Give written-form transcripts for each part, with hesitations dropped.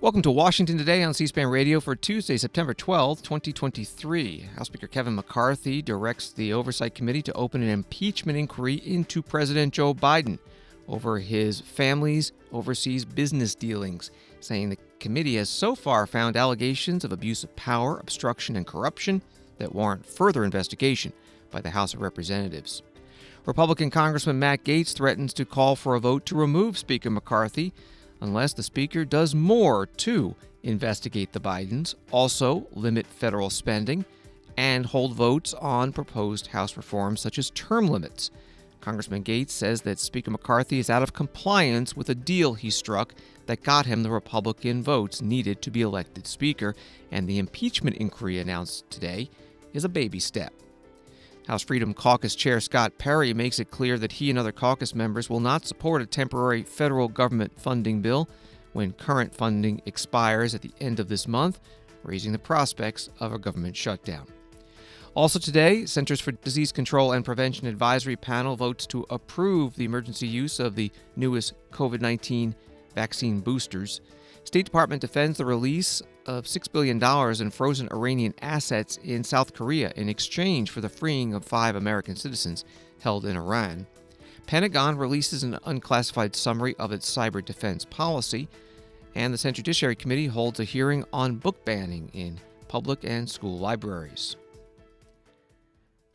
Welcome to Washington Today on C-SPAN Radio for Tuesday, September 12, 2023. House Speaker Kevin McCarthy directs the Oversight Committee to open an impeachment inquiry into President Joe Biden over his family's overseas business dealings, saying the committee has so far found allegations of abuse of power, obstruction, and corruption that warrant further investigation by the House of Representatives. Republican Congressman Matt Gaetz threatens to call for a vote to remove Speaker McCarthy unless the Speaker does more to investigate the Bidens, also limit federal spending, and hold votes on proposed House reforms such as term limits. Congressman Gaetz says that Speaker McCarthy is out of compliance with a deal he struck that got him the Republican votes needed to be elected Speaker, and the impeachment inquiry announced today is a baby step. House Freedom Caucus Chair Scott Perry makes it clear that he and other caucus members will not support a temporary federal government funding bill when current funding expires at the end of this month, raising the prospects of a government shutdown. Also today, Centers for Disease Control and Prevention Advisory Panel votes to approve the emergency use of the newest COVID-19 vaccine boosters. State Department defends the release of $6 billion in frozen Iranian assets in South Korea in exchange for the freeing of 5 American citizens held in Iran. Pentagon releases an unclassified summary of its cyber defense policy, and the Senate Judiciary Committee holds a hearing on book banning in public and school libraries.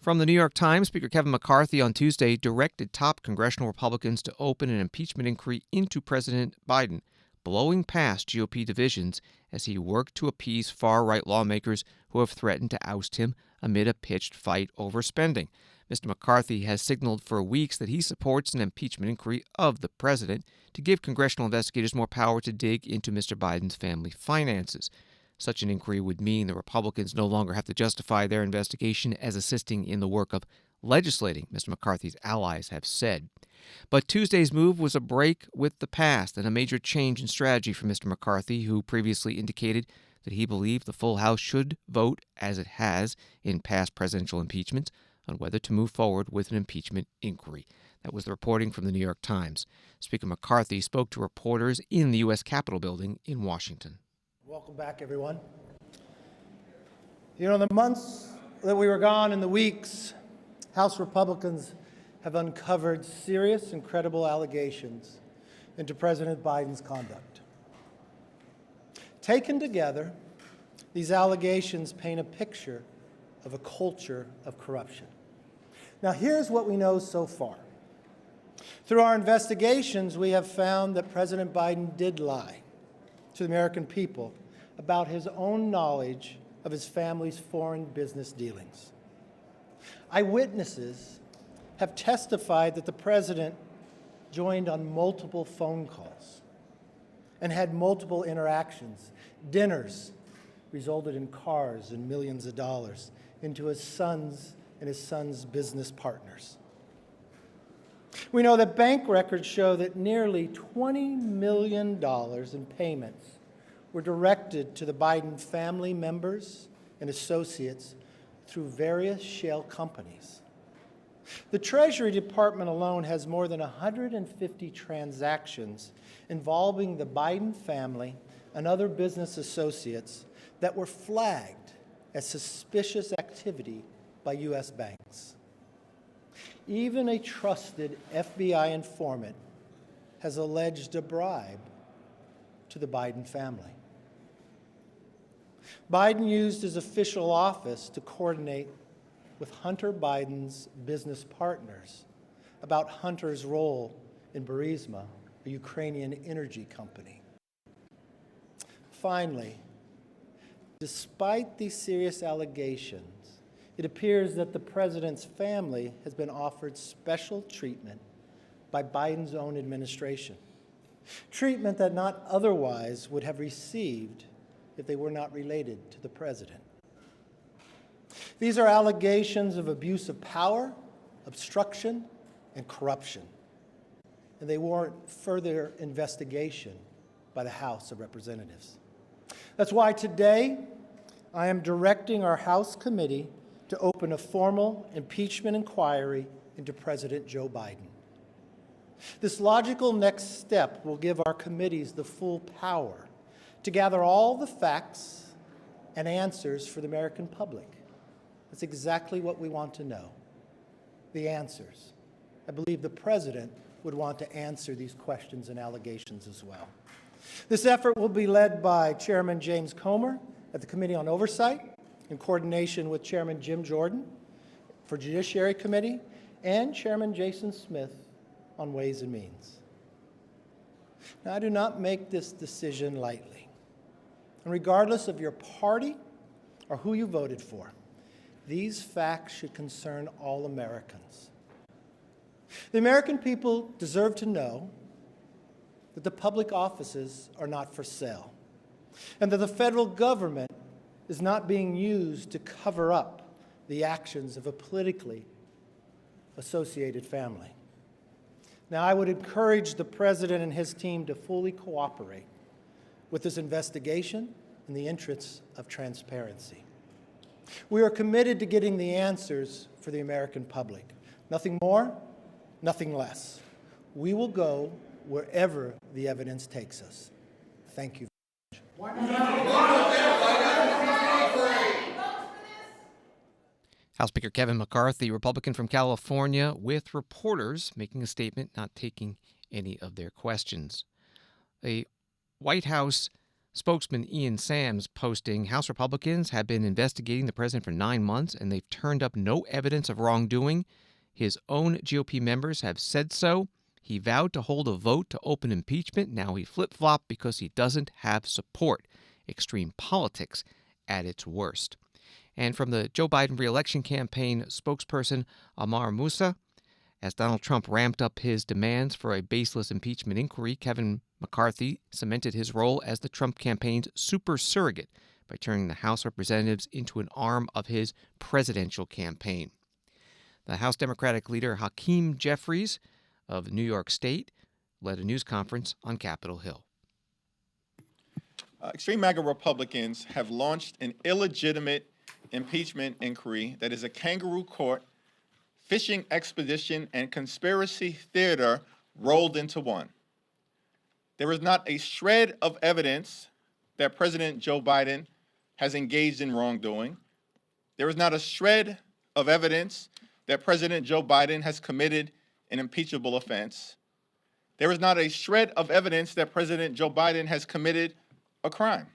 From the New York Times, Speaker Kevin McCarthy on Tuesday directed top congressional Republicans to open an impeachment inquiry into President Biden, blowing past GOP divisions as he worked to appease far-right lawmakers who have threatened to oust him amid a pitched fight over spending. Mr. McCarthy has signaled for weeks that he supports an impeachment inquiry of the president to give congressional investigators more power to dig into Mr. Biden's family finances. Such an inquiry would mean the Republicans no longer have to justify their investigation as assisting in the work of legislating, Mr. McCarthy's allies have said. But Tuesday's move was a break with the past and a major change in strategy for Mr. McCarthy, who previously indicated that he believed the full House should vote, as it has in past presidential impeachments, on whether to move forward with an impeachment inquiry. That was the reporting from the New York Times. Speaker McCarthy spoke to reporters in the U.S. Capitol building in Washington. Welcome back, everyone. You know, in the months that we were gone and the weeks, House Republicans have uncovered serious and credible allegations into President Biden's conduct. Taken together, these allegations paint a picture of a culture of corruption. Now, here's what we know so far. Through our investigations, we have found that President Biden did lie to the American people about his own knowledge of his family's foreign business dealings. Eyewitnesses have testified that the president joined on multiple phone calls and had multiple interactions. Dinners resulted in cars and millions of dollars into his son's and his son's business partners. We know that bank records show that nearly $20 million in payments were directed to the Biden family members and associates through various shell companies. The Treasury Department alone has more than 150 transactions involving the Biden family and other business associates that were flagged as suspicious activity by U.S. banks. Even a trusted FBI informant has alleged a bribe to the Biden family. Biden used his official office to coordinate with Hunter Biden's business partners about Hunter's role in Burisma, a Ukrainian energy company. Finally, despite these serious allegations, it appears that the president's family has been offered special treatment by Biden's own administration, treatment that not otherwise would have received if they were not related to the president. These are allegations of abuse of power, obstruction, and corruption, and they warrant further investigation by the House of Representatives. That's why today I am directing our House committee to open a formal impeachment inquiry into President Joe Biden. This logical next step will give our committees the full power to gather all the facts and answers for the American public. That's exactly what we want to know, the answers. I believe the President would want to answer these questions and allegations as well. This effort will be led by Chairman James Comer at the Committee on Oversight, in coordination with Chairman Jim Jordan for Judiciary Committee and Chairman Jason Smith on Ways and Means. Now, I do not make this decision lightly. And regardless of your party or who you voted for, these facts should concern all Americans. The American people deserve to know that the public offices are not for sale, and that the federal government is not being used to cover up the actions of a politically associated family. Now, I would encourage the President and his team to fully cooperate with this investigation in the interests of transparency. We are committed to getting the answers for the American public. Nothing more, nothing less. We will go wherever the evidence takes us. Thank you. House Speaker Kevin McCarthy, Republican from California, with reporters making a statement not taking any of their questions. A White House spokesman, Ian Sams, posting, House Republicans have been investigating the president for 9 months, and they've turned up no evidence of wrongdoing. His own GOP members have said so. He vowed to hold a vote to open impeachment. Now he flip-flopped because he doesn't have support. Extreme politics at its worst. And from the Joe Biden re-election campaign spokesperson Amar Moussa, as Donald Trump ramped up his demands for a baseless impeachment inquiry, Kevin McCarthy cemented his role as the Trump campaign's super surrogate by turning the House of Representatives into an arm of his presidential campaign. The House Democratic leader Hakeem Jeffries of New York State led a news conference on Capitol Hill. Extreme MAGA Republicans have launched an illegitimate impeachment inquiry that is a kangaroo court, fishing expedition, and conspiracy theater rolled into one. There is not a shred of evidence that President Joe Biden has engaged in wrongdoing. There is not a shred of evidence that President Joe Biden has committed an impeachable offense. There is not a shred of evidence that President Joe Biden has committed a crime.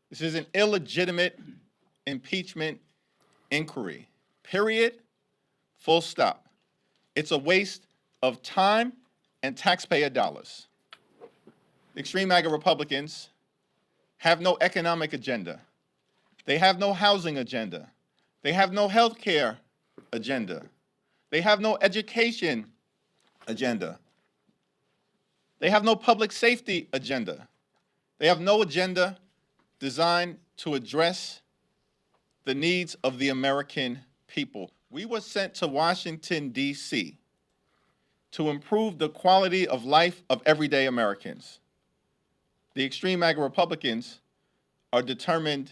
This is an illegitimate impeachment inquiry. Period. Full stop. It's a waste of time and taxpayer dollars. The extreme MAGA Republicans have no economic agenda. They have no housing agenda. They have no health care agenda. They have no education agenda. They have no public safety agenda. They have no agenda designed to address the needs of the American people. We were sent to Washington, D.C. to improve the quality of life of everyday Americans. The extreme MAGA Republicans are determined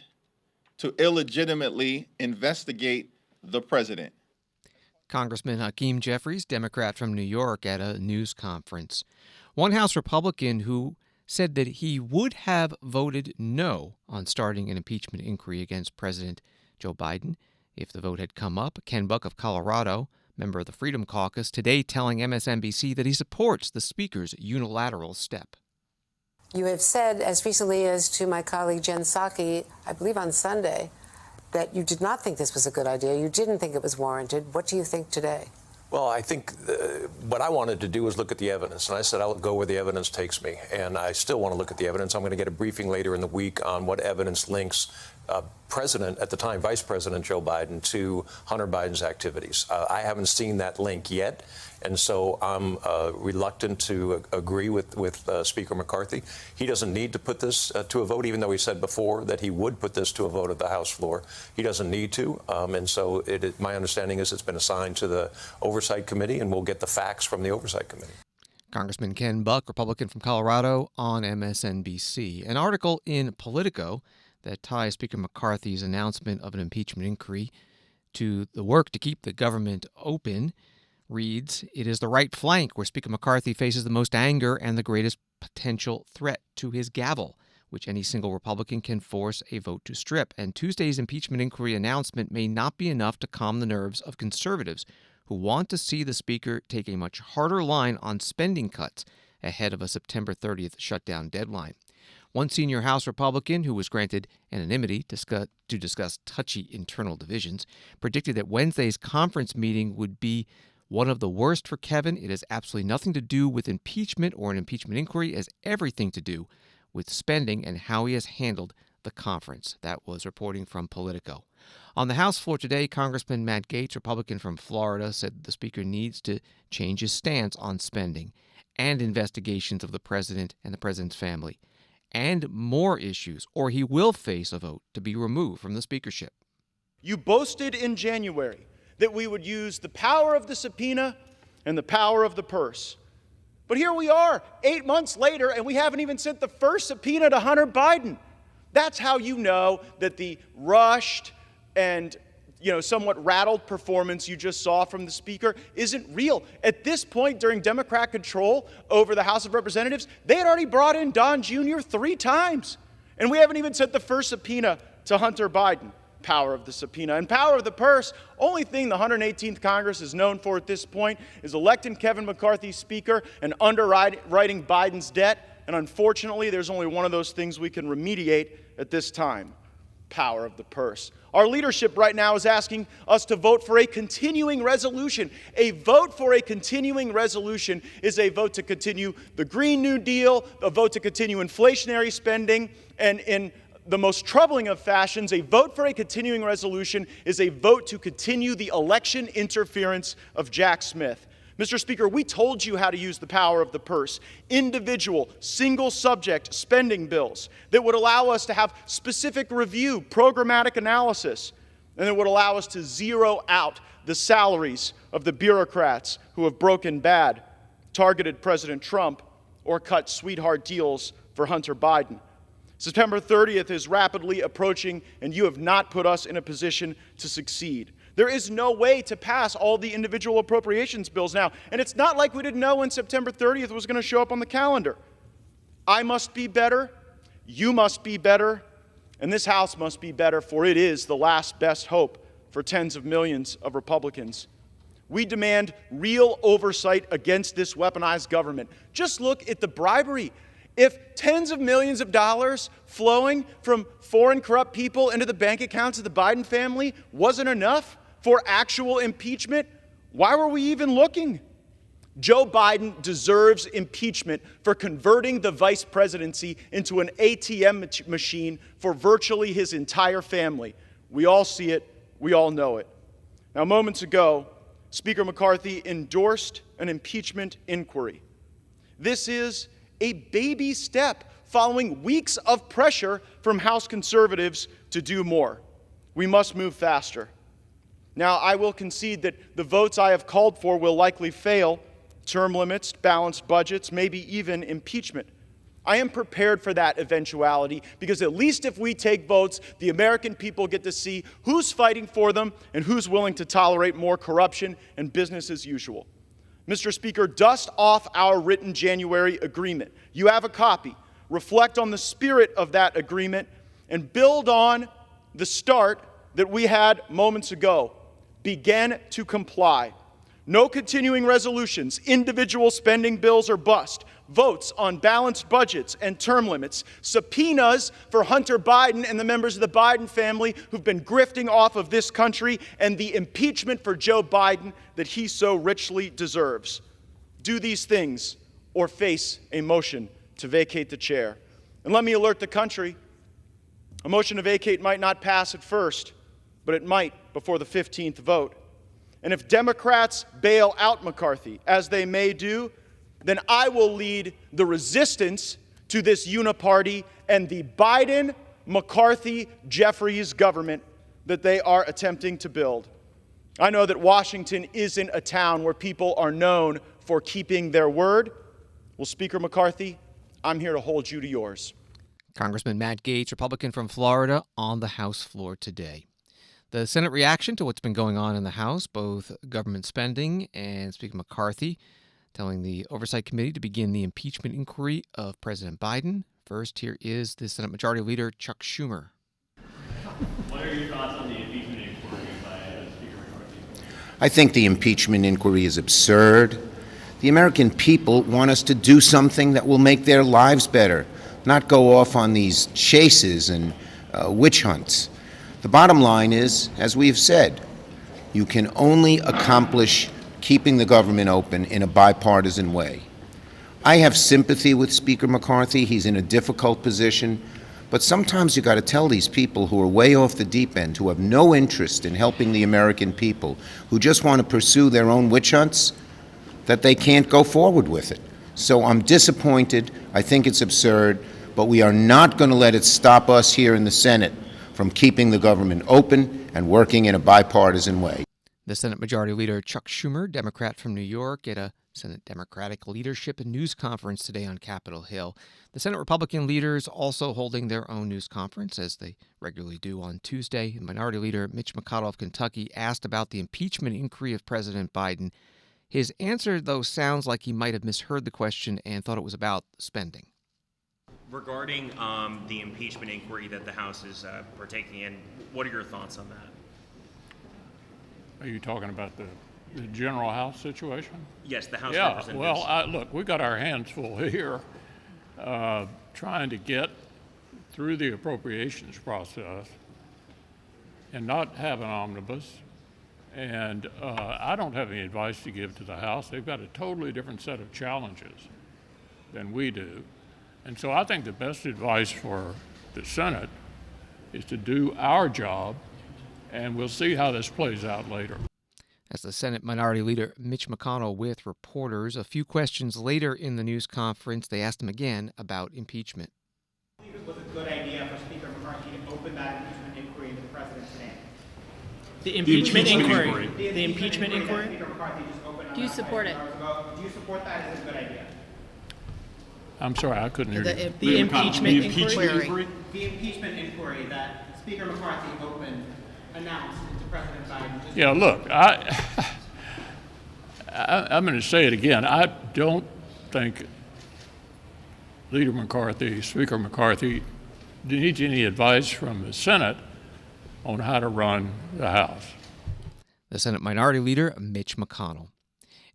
to illegitimately investigate the president. Congressman Hakeem Jeffries, Democrat from New York, at a news conference. One House Republican who said that he would have voted no on starting an impeachment inquiry against President Joe Biden if the vote had come up. Ken Buck of Colorado, member of the Freedom Caucus, today telling MSNBC that he supports the Speaker's unilateral step. You have said, as recently as to my colleague Jen Psaki, I believe on Sunday, that you did not think this was a good idea. You didn't think it was warranted. What do you think today? Well, I think what I wanted to do was look at the evidence. And I said I'll go where the evidence takes me. And I still want to look at the evidence. I'm going to get a briefing later in the week on what evidence links President, at the time, Vice President Joe Biden, to Hunter Biden's activities. I haven't seen that link yet. And so I'm reluctant to agree with Speaker McCarthy. He doesn't need to put this to a vote, even though he said before that he would put this to a vote at the House floor. He doesn't need to. And so my understanding is it's been assigned to the Oversight Committee, and we'll get the facts from the Oversight Committee. Congressman Ken Buck, Republican from Colorado, on MSNBC. An article in Politico that ties Speaker McCarthy's announcement of an impeachment inquiry to the work to keep the government open reads, "It is the right flank where Speaker McCarthy faces the most anger and the greatest potential threat to his gavel, which any single Republican can force a vote to strip. And Tuesday's impeachment inquiry announcement may not be enough to calm the nerves of conservatives who want to see the Speaker take a much harder line on spending cuts ahead of a September 30th shutdown deadline." One senior House Republican, who was granted anonymity to discuss touchy internal divisions, predicted that Wednesday's conference meeting would be one of the worst for Kevin. It has absolutely nothing to do with impeachment or an impeachment inquiry. It has everything to do with spending and how he has handled the conference. That was reporting from Politico. On the House floor today, Congressman Matt Gaetz, Republican from Florida, said the Speaker needs to change his stance on spending and investigations of the president and the president's family, and more issues, or he will face a vote to be removed from the speakership. You boasted in January that we would use the power of the subpoena and the power of the purse. But here we are, 8 months later, and we haven't even sent the first subpoena to Hunter Biden. That's how you know that the rushed and somewhat rattled performance you just saw from the Speaker isn't real. At this point, during Democrat control over the House of Representatives, they had already brought in Don Jr. 3 times. And we haven't even sent the first subpoena to Hunter Biden. Power of the subpoena and power of the purse. Only thing the 118th Congress is known for at this point is electing Kevin McCarthy Speaker and underwriting Biden's debt. And unfortunately, there's only one of those things we can remediate at this time. Power of the purse. Our leadership right now is asking us to vote for a continuing resolution. A vote for a continuing resolution is a vote to continue the Green New Deal, a vote to continue inflationary spending, and in the most troubling of fashions, a vote for a continuing resolution is a vote to continue the election interference of Jack Smith. Mr. Speaker, we told you how to use the power of the purse. Individual, single-subject spending bills that would allow us to have specific review, programmatic analysis, and that would allow us to zero out the salaries of the bureaucrats who have broken bad, targeted President Trump, or cut sweetheart deals for Hunter Biden. September 30th is rapidly approaching, and you have not put us in a position to succeed. There is no way to pass all the individual appropriations bills now, and it's not like we didn't know when September 30th was going to show up on the calendar. I must be better, you must be better, and this House must be better, for it is the last best hope for tens of millions of Republicans. We demand real oversight against this weaponized government. Just look at the bribery. If tens of millions of dollars flowing from foreign corrupt people into the bank accounts of the Biden family wasn't enough for actual impeachment, why were we even looking? Joe Biden deserves impeachment for converting the vice presidency into an ATM machine for virtually his entire family. We all see it. We all know it. Now, moments ago, Speaker McCarthy endorsed an impeachment inquiry. This is a baby step following weeks of pressure from House conservatives to do more. We must move faster. Now, I will concede that the votes I have called for will likely fail: term limits, balanced budgets, maybe even impeachment. I am prepared for that eventuality, because at least if we take votes, the American people get to see who's fighting for them and who's willing to tolerate more corruption and business as usual. Mr. Speaker, dust off our written January agreement. You have a copy. Reflect on the spirit of that agreement and build on the start that we had moments ago. Begin to comply. No continuing resolutions, individual spending bills or bust, votes on balanced budgets and term limits, subpoenas for Hunter Biden and the members of the Biden family who've been grifting off of this country, and the impeachment for Joe Biden that he so richly deserves. Do these things or face a motion to vacate the chair. And let me alert the country, a motion to vacate might not pass at first, but it might before the 15th vote. And if Democrats bail out McCarthy, as they may do, then I will lead the resistance to this uniparty and the Biden-McCarthy-Jeffries government that they are attempting to build. I know that Washington isn't a town where people are known for keeping their word. Well, Speaker McCarthy, I'm here to hold you to yours. Congressman Matt Gaetz, Republican from Florida, on the House floor today. The Senate reaction to what's been going on in the House, both government spending and Speaker McCarthy telling the Oversight Committee to begin the impeachment inquiry of President Biden. First, here is the Senate Majority Leader Chuck Schumer. What are your thoughts on the impeachment inquiry by Speaker McCarthy? I think the impeachment inquiry is absurd. The American people want us to do something that will make their lives better, not go off on these chases and witch hunts. The bottom line is, as we have said, you can only accomplish keeping the government open in a bipartisan way. I have sympathy with Speaker McCarthy. He's in a difficult position. But sometimes you got to tell these people who are way off the deep end, who have no interest in helping the American people, who just want to pursue their own witch hunts, that they can't go forward with it. So I'm disappointed. I think it's absurd. But we are not going to let it stop us here in the Senate from keeping the government open and working in a bipartisan way. The Senate Majority Leader Chuck Schumer, Democrat from New York, at a Senate Democratic Leadership and News Conference today on Capitol Hill. The Senate Republican leaders also holding their own news conference, as they regularly do on Tuesday. Minority Leader Mitch McConnell of Kentucky asked about the impeachment inquiry of President Biden. His answer, though, sounds like he might have misheard the question and thought it was about spending. Regarding the impeachment inquiry that the House is partaking in, what are your thoughts on that? Are you talking about the general House situation? Yes, the House Yeah, representatives. well, look, we got our hands full here trying to get through the appropriations process and not have an omnibus. And I don't have any advice to give to the House. They've got a totally different set of challenges than we do. And so I think the best advice for the Senate is to do our job, and we'll see how this plays out later. As the Senate Minority Leader Mitch McConnell with reporters, a few questions later in the news conference, they asked him again about impeachment. I believe it was a good idea for Speaker McCarthy to open that impeachment inquiry into the president's name. The impeachment inquiry. The impeachment inquiry. Speaker McCarthy just opened Do you support it? Do you support that as a good idea? I'm sorry, I couldn't hear you. The impeachment inquiry. The impeachment inquiry that Speaker McCarthy opened, announced into President Biden. Yeah, look, I'm going to say it again. I don't think Leader McCarthy, Speaker McCarthy, needs any advice from the Senate on how to run the House. The Senate Minority Leader Mitch McConnell.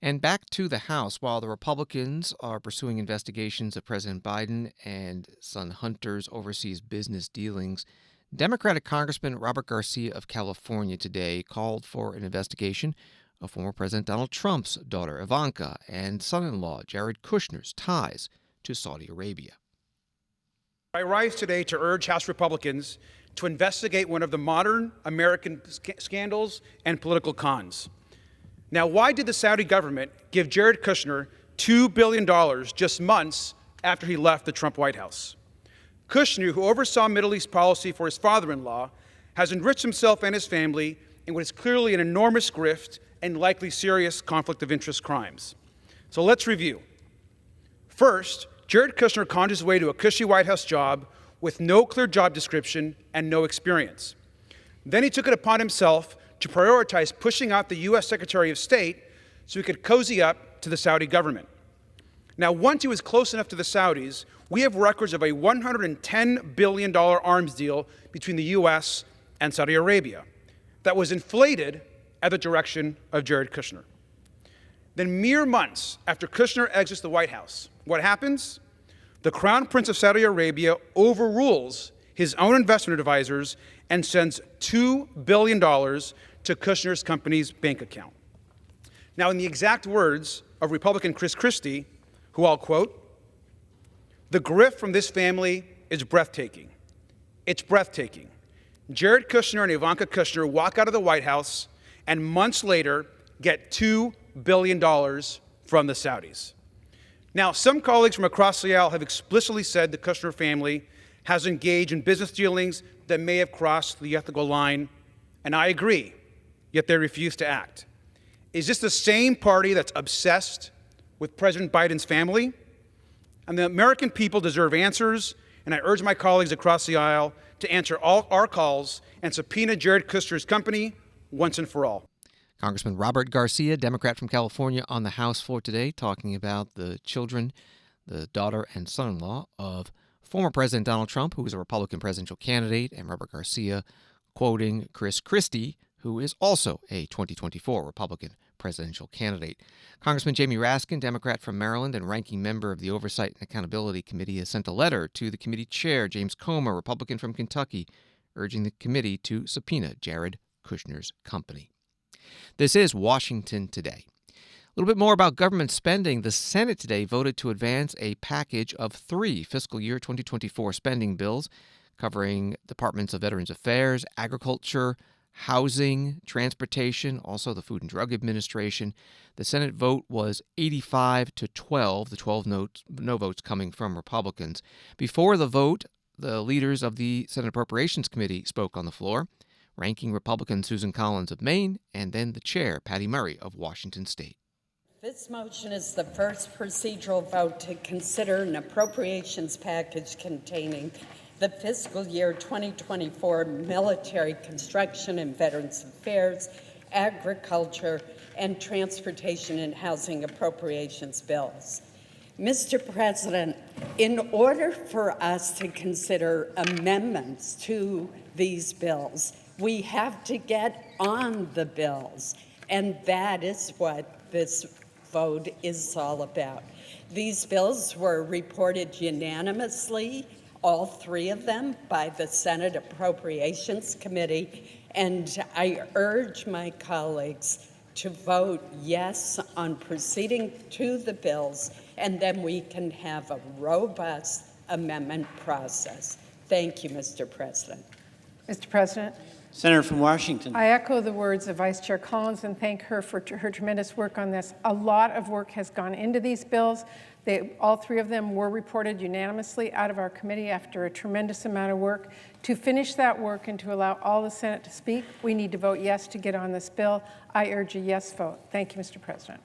And back to the House, while the Republicans are pursuing investigations of President Biden and son Hunter's overseas business dealings, Democratic Congressman Robert Garcia of California today called for an investigation of former President Donald Trump's daughter Ivanka and son-in-law Jared Kushner's ties to Saudi Arabia. I rise today to urge House Republicans to investigate one of the modern American scandals and political cons. Now, why did the Saudi government give Jared Kushner $2 billion just months after he left the Trump White House? Kushner, who oversaw Middle East policy for his father-in-law, has enriched himself and his family in what is clearly an enormous grift and likely serious conflict of interest crimes. So let's review. First, Jared Kushner conned his way to a cushy White House job with no clear job description and no experience. Then he took it upon himself to prioritize pushing out the U.S. Secretary of State so he could cozy up to the Saudi government. Now, once he was close enough to the Saudis, we have records of a $110 billion arms deal between the U.S. and Saudi Arabia that was inflated at the direction of Jared Kushner. Then, mere months after Kushner exits the White House, what happens? The Crown Prince of Saudi Arabia overrules his own investment advisors and sends $2 billion to Kushner's company's bank account. Now, in the exact words of Republican Chris Christie, who I'll quote, "The grift from this family is breathtaking. It's breathtaking. Jared Kushner and Ivanka Kushner walk out of the White House and months later get $2 billion from the Saudis." Now, some colleagues from across the aisle have explicitly said the Kushner family has engaged in business dealings that may have crossed the ethical line, and I agree, yet they refuse to act. Is this the same party that's obsessed with President Biden's family? And the American people deserve answers, and I urge my colleagues across the aisle to answer all our calls and subpoena Jared Kushner's company once and for all. Congressman Robert Garcia, Democrat from California, on the House floor today, talking about the children, the daughter and son-in-law of former President Donald Trump, who was a Republican presidential candidate, and Robert Garcia quoting Chris Christie, who is also a 2024 Republican presidential candidate. Congressman Jamie Raskin, Democrat from Maryland and ranking member of the Oversight and Accountability Committee, has sent a letter to the committee chair, James Comer, Republican from Kentucky, urging the committee to subpoena Jared Kushner's company. This is Washington Today. A little bit more about government spending. The Senate today voted to advance a package of 3 fiscal year 2024 spending bills covering Departments of Veterans Affairs, Agriculture, Housing, Transportation, also the Food and Drug Administration. The Senate vote was 85 to 12, the 12 no votes coming from Republicans. Before the vote, the leaders of the Senate Appropriations Committee spoke on the floor, ranking Republican Susan Collins of Maine and then the chair, Patty Murray of Washington State. This motion is the first procedural vote to consider an appropriations package containing the fiscal year 2024 military, construction and veterans affairs, agriculture, and transportation and housing appropriations bills. Mr. President, in order for us to consider amendments to these bills, we have to get on the bills, and that is what this vote is all about. These bills were reported unanimously, all 3 of them, by the Senate Appropriations Committee, and I urge my colleagues to vote yes on proceeding to the bills, and then we can have a robust amendment process. Thank you, Mr. President. Mr. President. Senator from Washington. I echo the words of Vice Chair Collins and thank her for her tremendous work on this. A lot of work has gone into these bills. All 3 of them were reported unanimously out of our committee after a tremendous amount of work. To finish that work and to allow all the Senate to speak, we need to vote yes to get on this bill. I urge a yes vote. Thank you, Mr. President.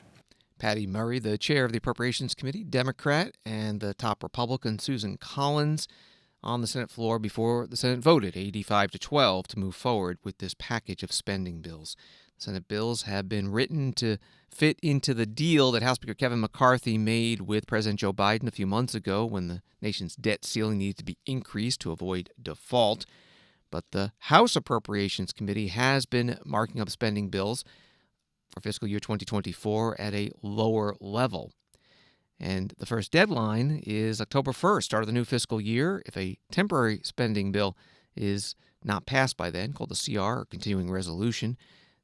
Patty Murray, the chair of the Appropriations Committee, Democrat, and the top Republican, Susan Collins, on the Senate floor before the Senate voted 85 to 12 to move forward with this package of spending bills. Senate bills have been written to fit into the deal that House Speaker Kevin McCarthy made with President Joe Biden a few months ago when the nation's debt ceiling needed to be increased to avoid default. But the House Appropriations Committee has been marking up spending bills for fiscal year 2024 at a lower level. And the first deadline is October 1st, start of the new fiscal year. If a temporary spending bill is not passed by then, called a CR or continuing resolution,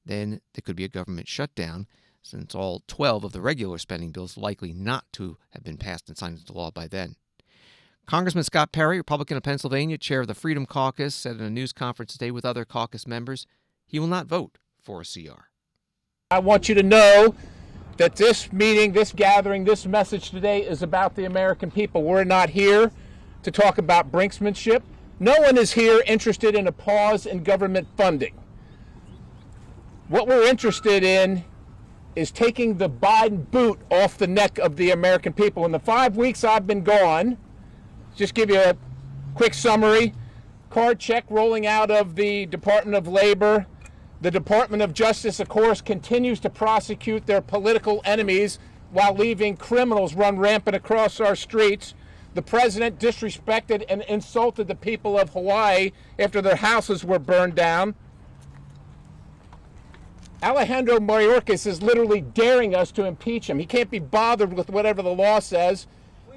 then there could be a government shutdown, since all 12 of the regular spending bills likely not to have been passed and signed into law by then. Congressman Scott Perry, Republican of Pennsylvania, chair of the Freedom Caucus, said in a news conference today with other caucus members he will not vote for a CR. I want you to know that this meeting, this gathering, this message today is about the American people. We're not here to talk about brinksmanship. No one is here interested in a pause in government funding. What we're interested in is taking the Biden boot off the neck of the American people. In the 5 weeks I've been gone, just give you a quick summary. Card check rolling out of the Department of Labor. The Department of Justice, of course, continues to prosecute their political enemies while leaving criminals run rampant across our streets. The president disrespected and insulted the people of Hawaii after their houses were burned down. Alejandro Mayorkas is literally daring us to impeach him. He can't be bothered with whatever the law says.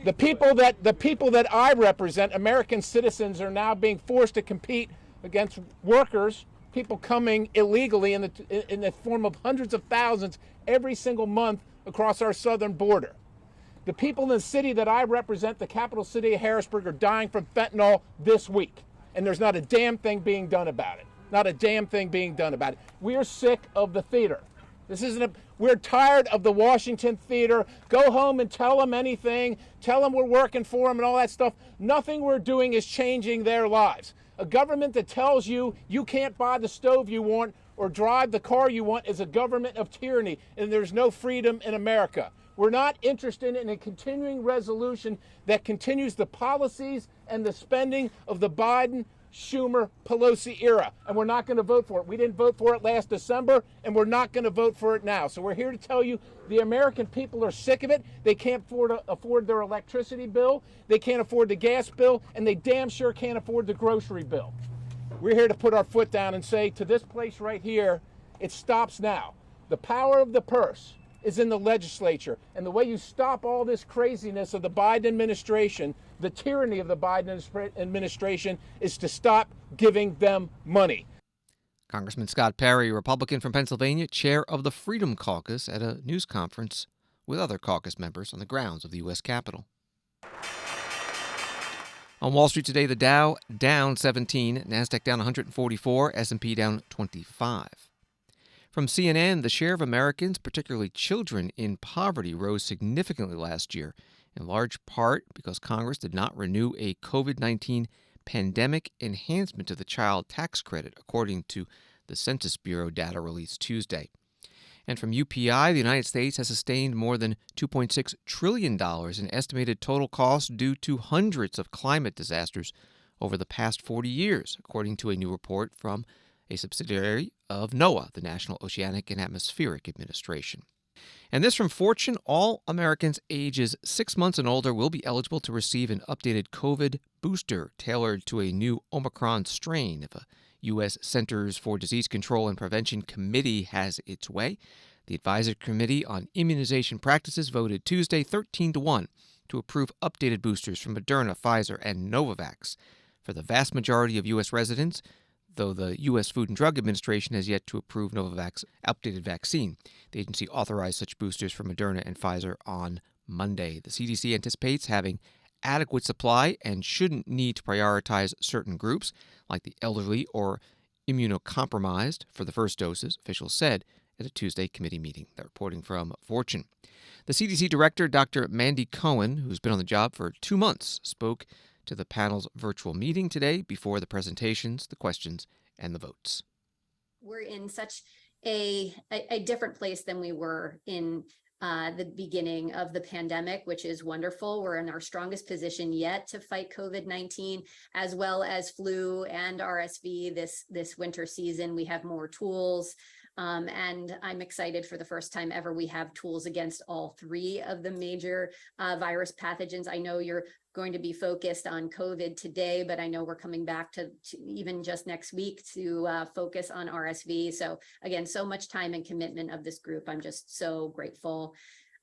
The people that I represent, American citizens, are now being forced to compete against workers, people coming illegally in the form of hundreds of thousands every single month across our southern border. The people in the city that I represent, the capital city of Harrisburg, are dying from fentanyl this week, and there's not a damn thing being done about it. Not a damn thing being done about it. We are sick of the theater. We're tired of the Washington theater. Go home and tell them anything. Tell them we're working for them and all that stuff. Nothing we're doing is changing their lives. A government that tells you you can't buy the stove you want or drive the car you want is a government of tyranny, and there's no freedom in America. We're not interested in a continuing resolution that continues the policies and the spending of the Biden, Schumer, Pelosi era, and we're not going to vote for it. We didn't vote for it last December, and we're not going to vote for it now. So we're here to tell you the American people are sick of it. They can't afford their electricity bill, they can't afford the gas bill, and they damn sure can't afford the grocery bill. We're here to put our foot down and say to this place right here, it stops now. The power of the purse is in the legislature, and the way you stop all this craziness of the Biden administration, the tyranny of the Biden administration, is to stop giving them money. Congressman Scott Perry, Republican from Pennsylvania, chair of the Freedom Caucus, at a news conference with other caucus members on the grounds of the U.S. Capitol. On Wall Street today, the Dow down 17, NASDAQ down 144, S&P down 25. From CNN, the share of Americans, particularly children in poverty, rose significantly last year, in large part because Congress did not renew a COVID-19 pandemic enhancement to the child tax credit, according to the Census Bureau data released Tuesday. And from UPI, the United States has sustained more than $2.6 trillion in estimated total costs due to hundreds of climate disasters over the past 40 years, according to a new report from a subsidiary of NOAA, the National Oceanic and Atmospheric Administration. And this from Fortune: all Americans ages 6 months and older will be eligible to receive an updated COVID booster tailored to a new Omicron strain if a U.S. Centers for Disease Control and Prevention committee has its way. The Advisory Committee on Immunization Practices voted Tuesday 13-1 to approve updated boosters from Moderna, Pfizer, and Novavax. For the vast majority of U.S. residents, though the U.S. Food and Drug Administration has yet to approve Novavax's updated vaccine. The agency authorized such boosters for Moderna and Pfizer on Monday. The CDC anticipates having adequate supply and shouldn't need to prioritize certain groups, like the elderly or immunocompromised, for the first doses, officials said at a Tuesday committee meeting. They're reporting from Fortune. The CDC director, Dr. Mandy Cohen, who's been on the job for 2 months, spoke to the panel's virtual meeting today before the presentations, the questions, and the votes. We're in such a different place than we were in the beginning of the pandemic, which is wonderful. We're in our strongest position yet to fight COVID-19, as well as flu and RSV this winter season. We have more tools. And I'm excited for the first time ever we have tools against all three of the major virus pathogens. I know you're going to be focused on COVID today, but I know we're coming back to even just next week to focus on RSV. So again, so much time and commitment of this group. I'm just so grateful.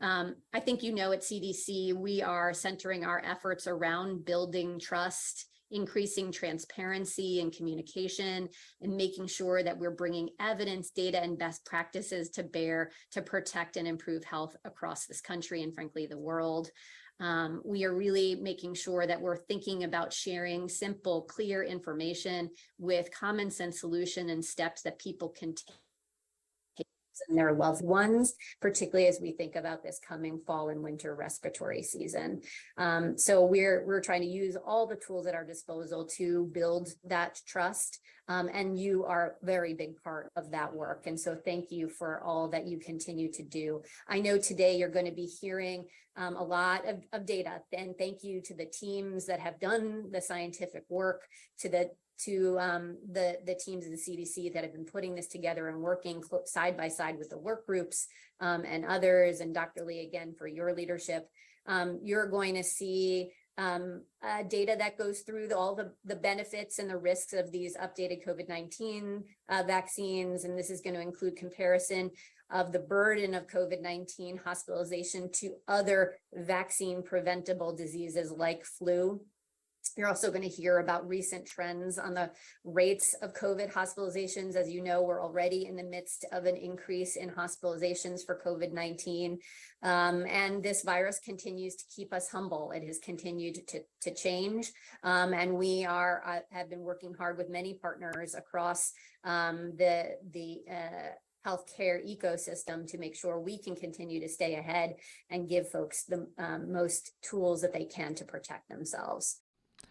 I think at CDC, we are centering our efforts around building trust, increasing transparency and communication, and making sure that we're bringing evidence, data, and best practices to bear to protect and improve health across this country and frankly, the world. We are really making sure that we're thinking about sharing simple, clear information with common sense solution and steps that people can take and their loved ones, particularly as we think about this coming fall and winter respiratory season. So we're trying to use all the tools at our disposal to build that trust. And you are a very big part of that work. And so thank you for all that you continue to do. I know today you're going to be hearing a lot of data, and thank you to the teams that have done the scientific work, to the teams of the CDC that have been putting this together and working side by side with the work groups and others, and Dr. Lee, again, for your leadership. You're going to see data that goes through all the benefits and the risks of these updated COVID-19 vaccines, and this is going to include comparison of the burden of COVID-19 hospitalization to other vaccine preventable diseases like flu. You're also going to hear about recent trends on the rates of COVID hospitalizations. As you know, we're already in the midst of an increase in hospitalizations for COVID-19. And this virus continues to keep us humble. It has continued to change. And we have been working hard with many partners across the healthcare ecosystem to make sure we can continue to stay ahead and give folks the most tools that they can to protect themselves.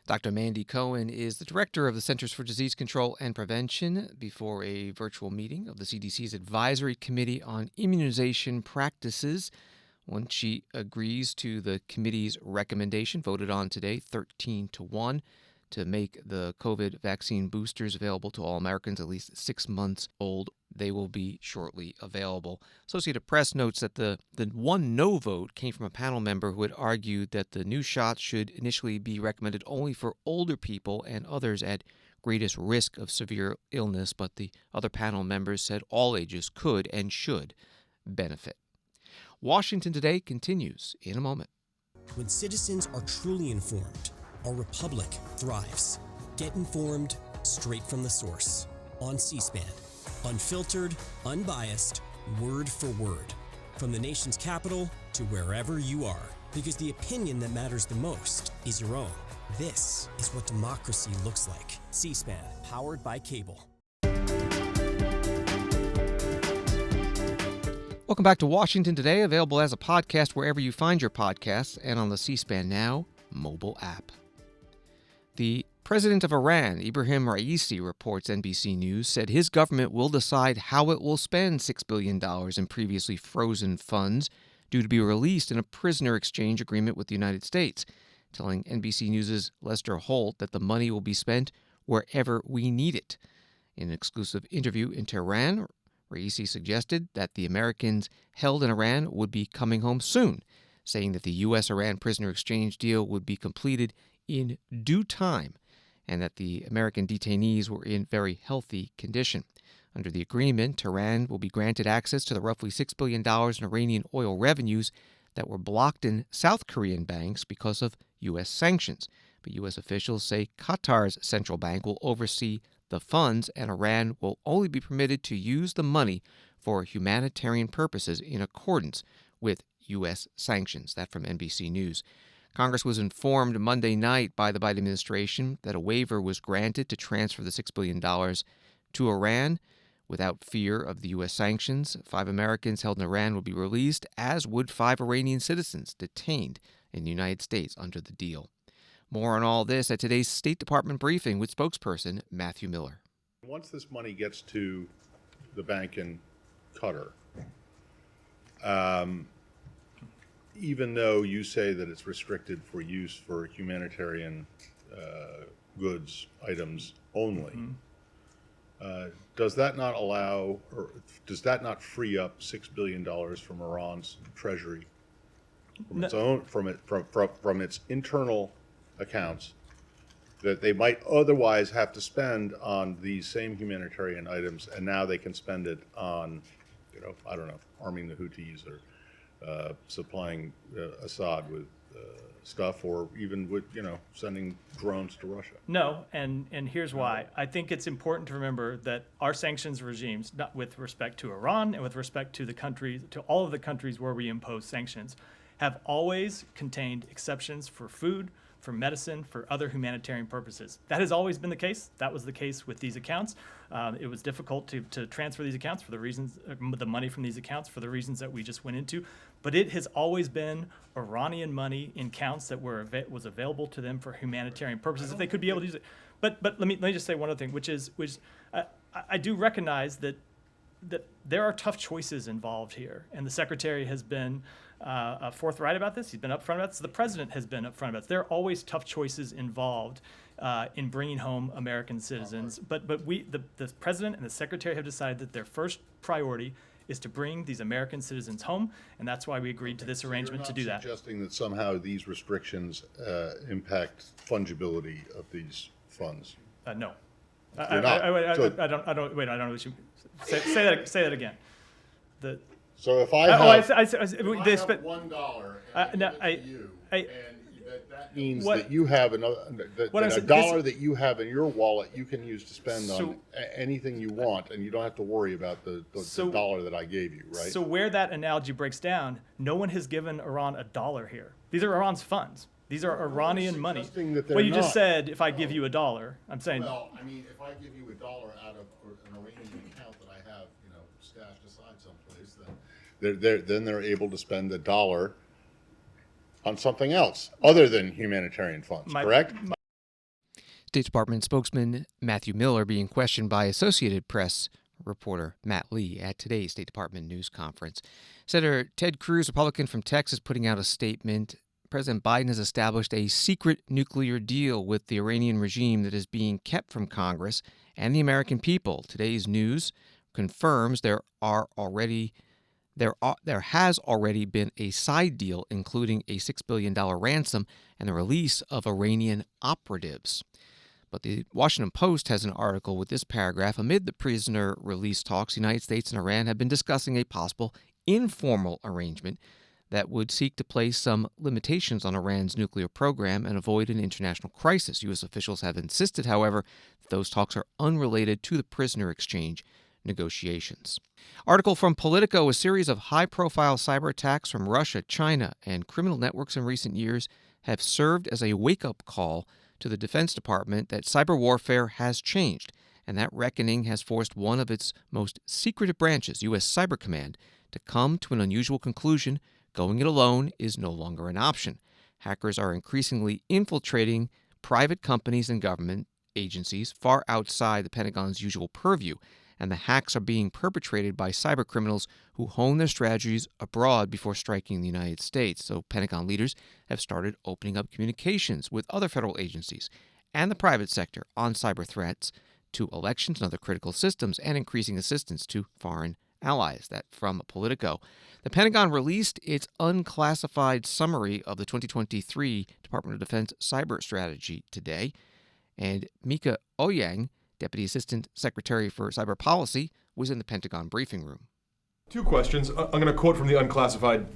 Dr. Mandy Cohen is the director of the Centers for Disease Control and Prevention before a virtual meeting of the CDC's Advisory Committee on Immunization Practices. Once she agrees to the committee's recommendation, voted on today, 13-1, to make the COVID vaccine boosters available to all Americans at least 6 months old. They will be shortly available. Associated Press notes that the one no vote came from a panel member who had argued that the new shots should initially be recommended only for older people and others at greatest risk of severe illness, but the other panel members said all ages could and should benefit. Washington Today continues in a moment. When citizens are truly informed, our republic thrives. Get informed straight from the source on C-SPAN. Unfiltered, unbiased, word for word. From the nation's capital to wherever you are. Because the opinion that matters the most is your own. This is what democracy looks like. C-SPAN, powered by cable. Welcome back to Washington Today, available as a podcast wherever you find your podcasts and on the C-SPAN Now mobile app. The president of Iran, Ibrahim Raisi, reports NBC News, said his government will decide how it will spend $6 billion in previously frozen funds due to be released in a prisoner exchange agreement with the United States, telling NBC News' Lester Holt that the money will be spent wherever we need it. In an exclusive interview in Tehran, Raisi suggested that the Americans held in Iran would be coming home soon, saying that the U.S.-Iran prisoner exchange deal would be completed in due time and that the American detainees were in very healthy condition. Under the agreement, Tehran will be granted access to the roughly $6 billion in Iranian oil revenues that were blocked in South Korean banks because of U.S. sanctions. But U.S. officials say Qatar's central bank will oversee the funds, and Iran will only be permitted to use the money for humanitarian purposes in accordance with U.S. sanctions. That from NBC News. Congress was informed Monday night by the Biden administration that a waiver was granted to transfer the $6 billion to Iran without fear of the U.S. sanctions. 5 Americans held in Iran will be released, as would 5 Iranian citizens detained in the United States under the deal. More on all this at today's State Department briefing with spokesperson Matthew Miller. Once this money gets to the bank in Qatar, even though you say that it's restricted for use for humanitarian goods, items only, does that not allow, or does that not free up $6 billion from Iran's treasury, from its own, from its internal accounts that they might otherwise have to spend on these same humanitarian items, and now they can spend it on, I don't know, arming the Houthis or supplying Assad with stuff, or even with, sending drones to Russia? No, and here's why. I think it's important to remember that our sanctions regimes, not with respect to Iran and with respect to the countries, to all of the countries where we impose sanctions, have always contained exceptions for food, for medicine, for other humanitarian purposes. That has always been the case. That was the case with these accounts. It was difficult to transfer these accounts for the reasons, the money from these accounts for the reasons that we just went into. But it has always been Iranian money in accounts that was available to them for humanitarian purposes if they could be able to use it. But let me just say one other thing, which I do recognize that there are tough choices involved here, and the Secretary has been forthright about this. He's been upfront about this. The President has been upfront about this. There are always tough choices involved in bringing home American citizens. But the President and the Secretary have decided that their first priority is to bring these American citizens home, and that's why we agreed to this arrangement to do that. You're not suggesting that somehow these restrictions impact fungibility of these funds? No. You're not. I don't know what you say that again. So if I have $1 and no, I give it to you, and that means that you have another, that a dollar that you have in your wallet you can use to spend on anything you want, and you don't have to worry about the dollar that I gave you, right? So where that analogy breaks down, no one has given Iran a dollar here. These are Iran's funds. These are Iranian money. Well, you just said if I give you a dollar. I'm saying. Well, I mean, if I give you a dollar out of an Iranian account that I have, stashed aside someplace, then they're able to spend the dollar on something else other than humanitarian funds, correct? State Department spokesman Matthew Miller being questioned by Associated Press Reporter Matt Lee at today's State Department news conference. Senator Ted Cruz, Republican from Texas, putting out a statement. President Biden has established a secret nuclear deal with the Iranian regime that is being kept from Congress and the American people. Today's news confirms there has already been a side deal, including a $6 billion ransom and the release of Iranian operatives. But the Washington Post has an article with this paragraph. Amid the prisoner release talks, the United States and Iran have been discussing a possible informal arrangement that would seek to place some limitations on Iran's nuclear program and avoid an international crisis. U.S. officials have insisted, however, that those talks are unrelated to the prisoner exchange negotiations. Article from Politico, a series of high-profile cyber attacks from Russia, China, and criminal networks in recent years have served as a wake-up call to the Defense Department that cyber warfare has changed, and that reckoning has forced one of its most secretive branches, U.S. Cyber Command, to come to an unusual conclusion: going it alone is no longer an option. Hackers are increasingly infiltrating private companies and government agencies far outside the Pentagon's usual purview, and the hacks are being perpetrated by cybercriminals who hone their strategies abroad before striking the United States. So Pentagon leaders have started opening up communications with other federal agencies and the private sector on cyber threats to elections and other critical systems, and increasing assistance to foreign allies. That from Politico. The Pentagon released its unclassified summary of the 2023 Department of Defense cyber strategy today, and Mika Oyang, Deputy Assistant Secretary for Cyber Policy, was in the Pentagon briefing room. Two questions. I'm going to quote from the unclassified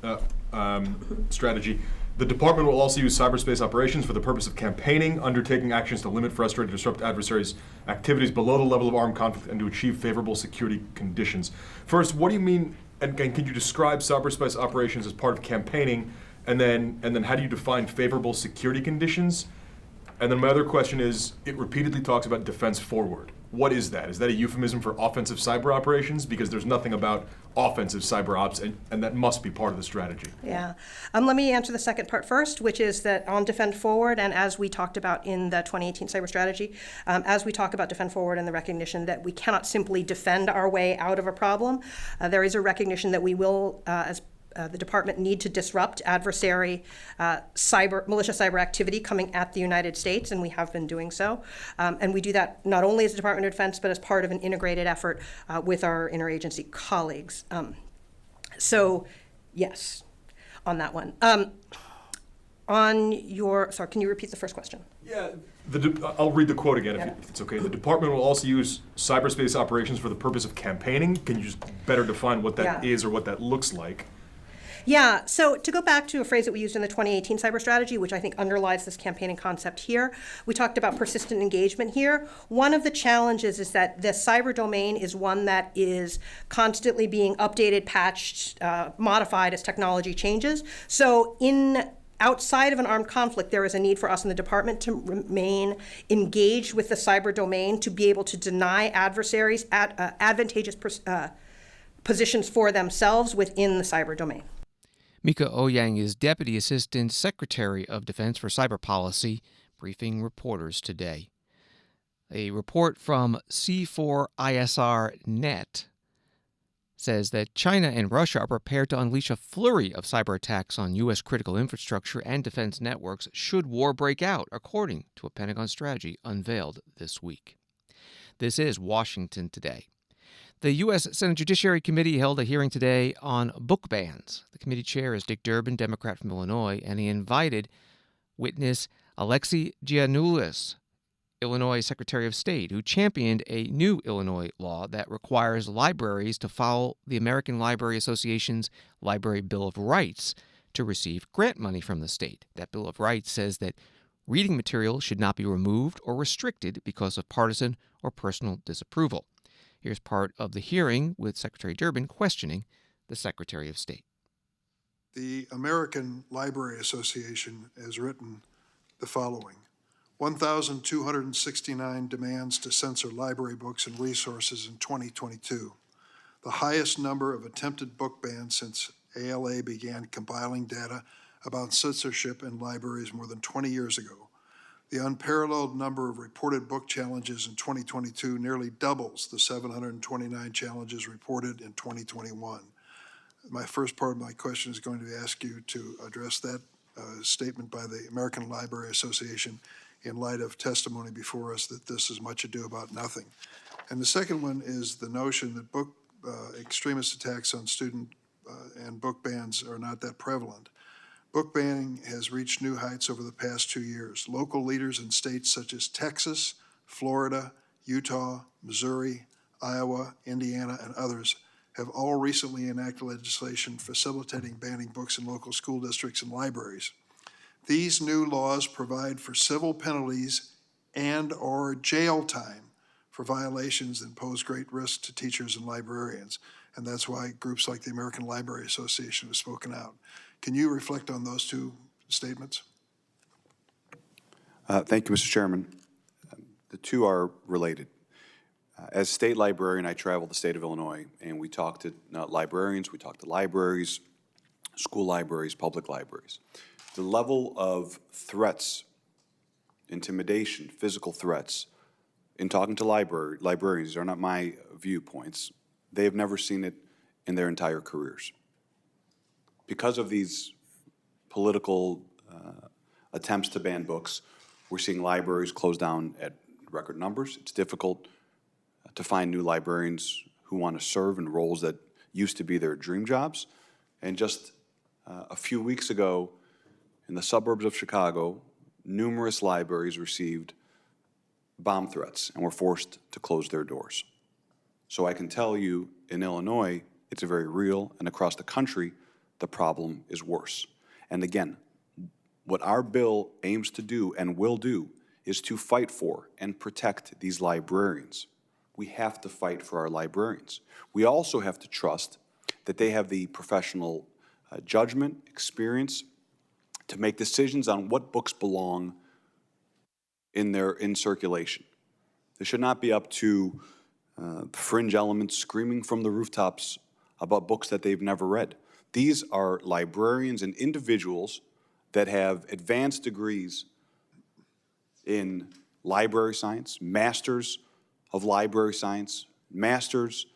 strategy. The department will also use cyberspace operations for the purpose of campaigning, undertaking actions to limit, frustrate, or disrupt adversaries' activities below the level of armed conflict, and to achieve favorable security conditions. First, what do you mean, and can you describe cyberspace operations as part of campaigning, and then how do you define favorable security conditions? And then my other question is, it repeatedly talks about defense forward. What is that? Is that a euphemism for offensive cyber operations? Because there's nothing about offensive cyber ops, and that must be part of the strategy. Yeah. Let me answer the second part first, which is that on Defend Forward, and as we talked about in the 2018 cyber strategy, as we talk about Defend Forward and the recognition that we cannot simply defend our way out of a problem, there is a recognition that we will, as the department, need to disrupt adversary malicious cyber activity coming at the United States, and we have been doing so. And we do that not only as the Department of Defense, but as part of an integrated effort with our interagency colleagues. So, yes, on that one. Sorry, can you repeat the first question? Yeah, I'll read the quote again if it's okay. The department will also use cyberspace operations for the purpose of campaigning. Can you just better define what that is or what that looks like? Yeah, so to go back to a phrase that we used in the 2018 cyber strategy, which I think underlies this campaigning concept here, we talked about persistent engagement here. One of the challenges is that the cyber domain is one that is constantly being updated, patched, modified as technology changes. So outside of an armed conflict, there is a need for us in the department to remain engaged with the cyber domain, to be able to deny adversaries advantageous positions for themselves within the cyber domain. Mika Oyang is Deputy Assistant Secretary of Defense for Cyber Policy, briefing reporters today. A report from C4ISR.net says that China and Russia are prepared to unleash a flurry of cyber attacks on U.S. critical infrastructure and defense networks should war break out, according to a Pentagon strategy unveiled this week. This is Washington Today. The U.S. Senate Judiciary Committee held a hearing today on book bans. The committee chair is Dick Durbin, Democrat from Illinois, and he invited witness Alexei Giannoulis, Illinois Secretary of State, who championed a new Illinois law that requires libraries to follow the American Library Association's Library Bill of Rights to receive grant money from the state. That Bill of Rights says that reading material should not be removed or restricted because of partisan or personal disapproval. Here's part of the hearing with Secretary Durbin questioning the Secretary of State. The American Library Association has written the following: 1,269 demands to censor library books and resources in 2022, the highest number of attempted book bans since ALA began compiling data about censorship in libraries more than 20 years ago. The unparalleled number of reported book challenges in 2022 nearly doubles the 729 challenges reported in 2021. My first part of my question is going to ask you to address that statement by the American Library Association in light of testimony before us that this is much ado about nothing. And the second one is the notion that extremist attacks on student and book bans are not that prevalent. Book banning has reached new heights over the past 2 years. Local leaders in states such as Texas, Florida, Utah, Missouri, Iowa, Indiana, and others have all recently enacted legislation facilitating banning books in local school districts and libraries. These new laws provide for civil penalties and/or jail time for violations that pose great risk to teachers and librarians. And that's why groups like the American Library Association have spoken out. Can you reflect on those two statements? Thank you, Mr. Chairman. The two are related. As state librarian, I travel the state of Illinois, and we talk to librarians, we talk to libraries, school libraries, public libraries. The level of threats, intimidation, physical threats, in talking to librarians, these are not my viewpoints, they have never seen it in their entire careers. Because of these political attempts to ban books, we're seeing libraries close down at record numbers. It's difficult to find new librarians who want to serve in roles that used to be their dream jobs. And just a few weeks ago, in the suburbs of Chicago, numerous libraries received bomb threats and were forced to close their doors. So I can tell you, in Illinois, it's very real, and across the country, the problem is worse. And again, what our bill aims to do and will do is to fight for and protect these librarians. We have to fight for our librarians. We also have to trust that they have the professional judgment, experience to make decisions on what books belong in circulation. It should not be up to fringe elements screaming from the rooftops about books that they've never read. These are librarians and individuals that have advanced degrees in library science, masters of library science, masters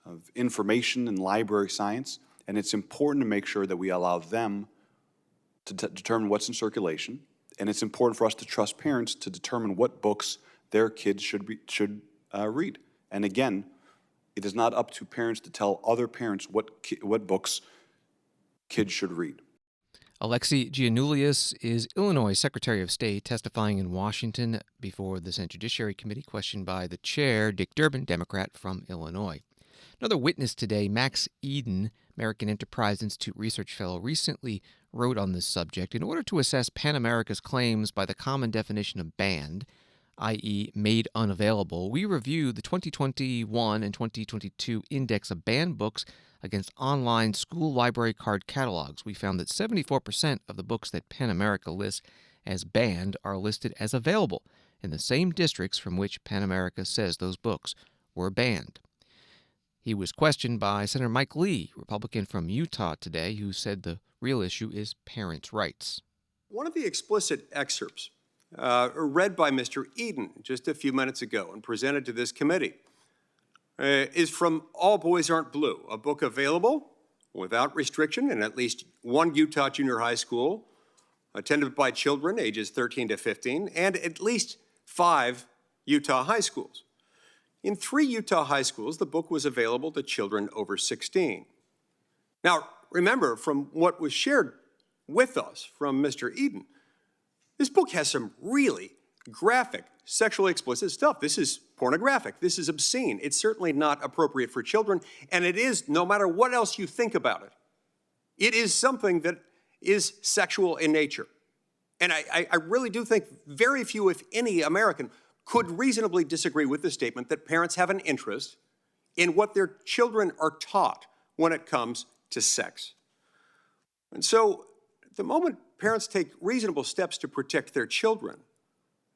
of information and library science, and it's important to make sure that we allow them to determine what's in circulation, and it's important for us to trust parents to determine what books their kids should read. And again, it is not up to parents to tell other parents what books kids should read. Alexi Giannoulias is Illinois Secretary of State, testifying in Washington before the Senate Judiciary Committee, questioned by the chair, Dick Durbin, Democrat from Illinois. Another witness today, Max Eden, American Enterprise Institute research fellow, recently wrote on this subject. In order to assess PEN America's claims by the common definition of banned, i.e. made unavailable, we reviewed the 2021 and 2022 index of banned books against online school library card catalogs. We found that 74% of the books that PEN America lists as banned are listed as available in the same districts from which PEN America says those books were banned. He was questioned by Senator Mike Lee, Republican from Utah today, who said the real issue is parents' rights. One of the explicit excerpts read by Mr. Eden just a few minutes ago and presented to this committee is from All Boys Aren't Blue, a book available without restriction in at least one Utah junior high school, attended by children ages 13 to 15, and at least 5 Utah high schools. In 3 Utah high schools, the book was available to children over 16. Now, remember, from what was shared with us from Mr. Eden, this book has some really graphic, sexually explicit stuff. This is pornographic. This is obscene. It's certainly not appropriate for children, and it is, no matter what else you think about it, it is something that is sexual in nature. And I really do think very few, if any, American could reasonably disagree with the statement that parents have an interest in what their children are taught when it comes to sex. And so, at the moment parents take reasonable steps to protect their children,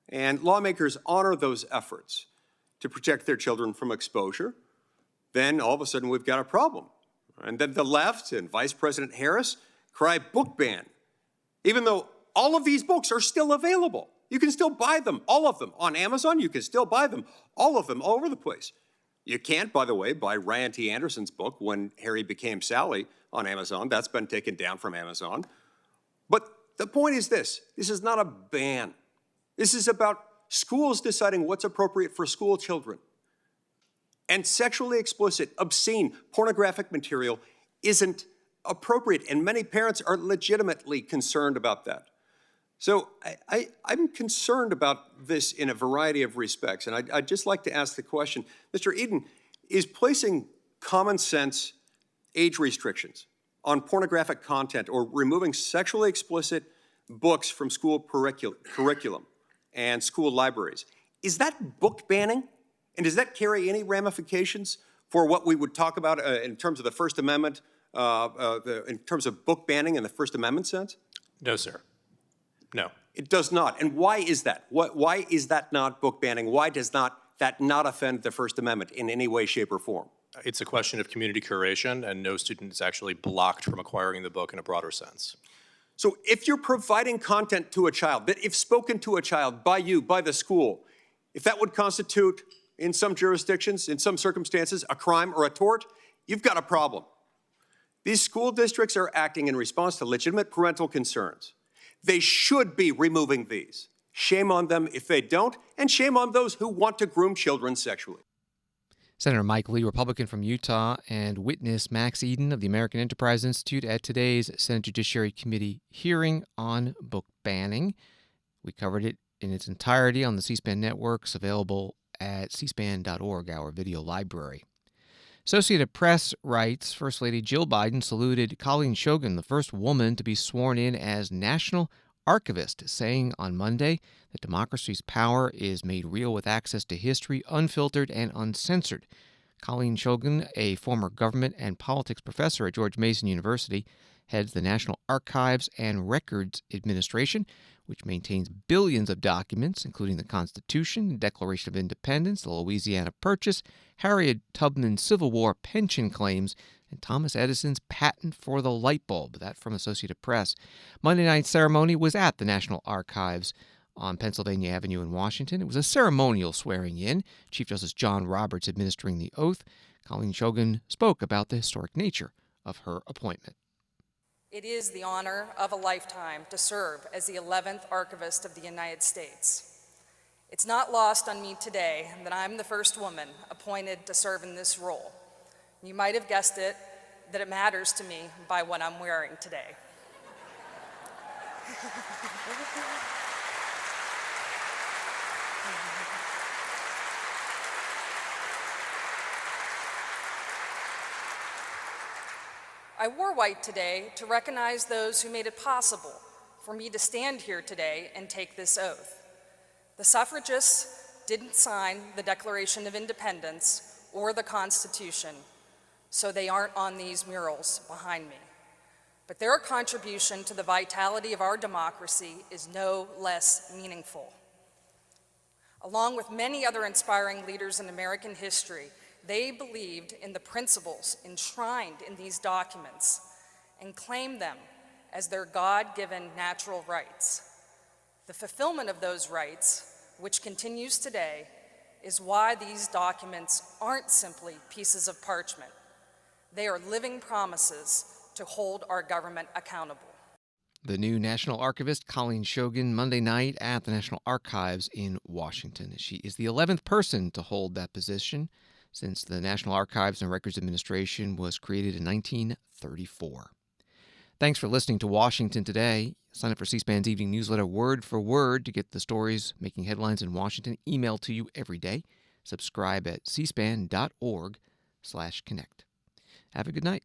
and lawmakers honor those efforts to protect their children from exposure, then all of a sudden we've got a problem. And then the left and Vice President Harris cry book ban, even though all of these books are still available. You can still buy them, all of them. On Amazon, you can still buy them, all of them, all over the place. You can't, by the way, buy Ryan T. Anderson's book, When Harry Became Sally, on Amazon. That's been taken down from Amazon. But the point is this is not a ban. This is about schools deciding what's appropriate for school children. And sexually explicit, obscene, pornographic material isn't appropriate, and many parents are legitimately concerned about that. So I'm concerned about this in a variety of respects, and I'd just like to ask the question, Mr. Eden, is placing common sense age restrictions on pornographic content or removing sexually explicit books from school curriculum and school libraries, is that book banning? And does that carry any ramifications for what we would talk about in terms of the First Amendment, in terms of book banning in the First Amendment sense? No, sir. No. It does not. And why is that? Why is that not book banning? Why does that not offend the First Amendment in any way, shape, or form? It's a question of community curation, and no student is actually blocked from acquiring the book in a broader sense. So if you're providing content to a child, that if spoken to a child by you, by the school, if that would constitute, in some jurisdictions, in some circumstances, a crime or a tort, you've got a problem. These school districts are acting in response to legitimate parental concerns. They should be removing these. Shame on them if they don't, and shame on those who want to groom children sexually. Senator Mike Lee, Republican from Utah, and witness Max Eden of the American Enterprise Institute at today's Senate Judiciary Committee hearing on book banning. We covered it in its entirety on the C-SPAN networks, available at cspan.org, our video library. Associated Press writes, First Lady Jill Biden saluted Colleen Shogan, the first woman to be sworn in as National Archivist, saying on Monday that democracy's power is made real with access to history, unfiltered and uncensored. Colleen Shogan, a former government and politics professor at George Mason University, heads the National Archives and Records Administration, which maintains billions of documents, including the Constitution, the Declaration of Independence, the Louisiana Purchase, Harriet Tubman's Civil War pension claims, and Thomas Edison's patent for the light bulb. That from Associated Press. Monday night's ceremony was at the National Archives on Pennsylvania Avenue in Washington. It was a ceremonial swearing in, Chief Justice John Roberts administering the oath. Colleen Shogan spoke about the historic nature of her appointment. It is the honor of a lifetime to serve as the 11th Archivist of the United States. It's not lost on me today that I'm the first woman appointed to serve in this role. You might have guessed it, that it matters to me by what I'm wearing today. I wore white today to recognize those who made it possible for me to stand here today and take this oath. The suffragists didn't sign the Declaration of Independence or the Constitution, so they aren't on these murals behind me. But their contribution to the vitality of our democracy is no less meaningful. Along with many other inspiring leaders in American history, they believed in the principles enshrined in these documents and claimed them as their God-given natural rights. The fulfillment of those rights, which continues today, is why these documents aren't simply pieces of parchment. They are living promises to hold our government accountable. The new National Archivist, Colleen Shogan, Monday night at the National Archives in Washington. She is the 11th person to hold that position since the National Archives and Records Administration was created in 1934. Thanks for listening to Washington Today. Sign up for C-SPAN's evening newsletter word for word to get the stories making headlines in Washington emailed to you every day. Subscribe at cspan.org/connect. Have a good night.